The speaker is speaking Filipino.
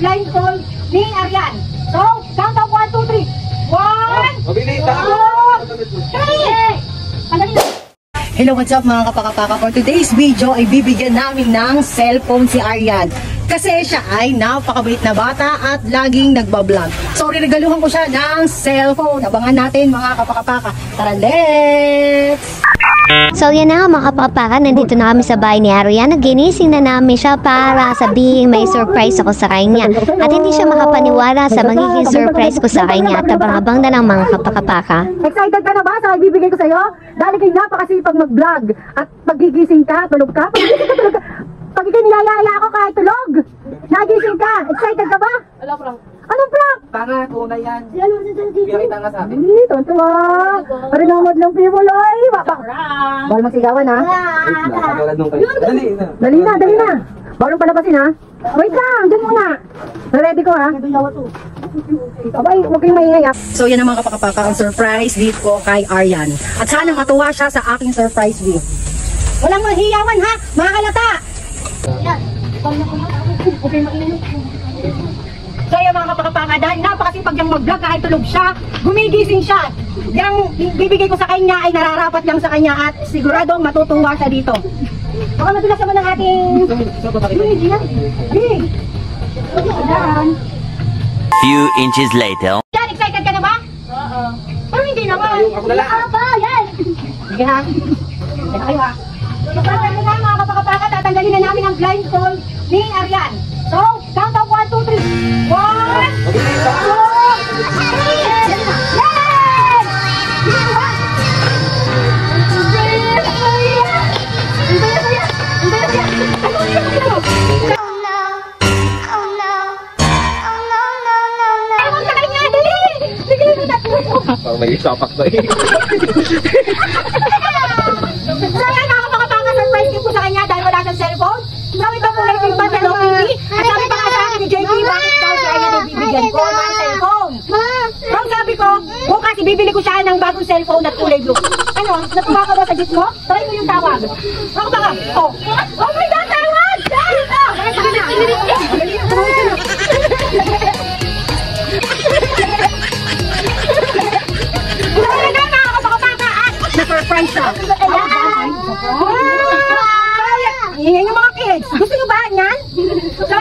blindfold ni Arian. So, count of 1, 2, 3. 1, 2, 3. Hello, what's up mga kapakapaka? For today's video ay bibigyan namin ng cellphone si Arian. Kasi siya ay napakabait na bata at laging nagbablog. So, regaluhan ko siya ng cellphone. Abangan natin mga kapakapaka. Tara, let's! So yan na mga kapapaka, nandito na kami sa bahay ni Arian. Naginising na namin siya para sabihin may surprise ako sa kanya. At hindi siya makapaniwala sa magiging surprise ko sa kanya. At abang-abang na lang mga kapakapaka. Excited ka na ba sa ibibigay ko sa'yo? Dahil kayo napakasipag mag-vlog. At pagigising ka, tulog ka. Pagigising ka, tulog ka. Pag ikay niyayaya ako kahit tulog. Nagising ka. Excited ka ba? Wala, prank. Anong prank? Tanga, tunay yan. Hindi, Pinakita nga sa akin. tontuwa. Parinamod lang people, ay. Bawal magsigawan, ha? Wait na, katulad nung kayo. Dali na. Dali na, dali na. Bawal palabasin, ha? Wait lang, dyan muna. Ready ko, ha? Abay, huwag kayong maingay, ha? So, yan ang mga kapakapaka, ang surprise gift ko kay Arian. At sana matuwa siya sa aking surprise gift. Walang mahiyawan, ha? Mga kalata! Okay, maingay. So yung mga kapakapaka, dahil napakasipag niyang mag-vlog kahit tulog siya, gumigising siya. Yung bibigay ko sa kanya ay nararapat lang sa kanya at siguradong matutuwa siya dito. Baka madulas naman ang ating... Few inches later. Yan, excited ka na ba? Oo. Pero hindi naman. Ako na lang. Yan. Sige ha. Sige kayo ha. So na mga kapakapaka, tatanggalin na namin ang blindfold ni Arian. So, count of 1, 2, 3. 1, 2, 3. Parang may isapak na eh. So yan mga kapakapaka, surprise gift ko sa kanya dahil wala siyang cellphone. So ito po na yung Hello Kitty. At sabi pa nga sa akin ni JP, bakit daw siya yan ibibigyan ko ng cellphone? So sabi ko, bukas ibibili ko siya ng bagong cellphone at kulay blue. Ano, natuwa ka ba sa gift mo? Try mo yung tawag. Ako ba ka? Oh my God, tawag! Sige na. Na-surprise siya. Ayan yung mga kids. Gusto nyo ba yan? So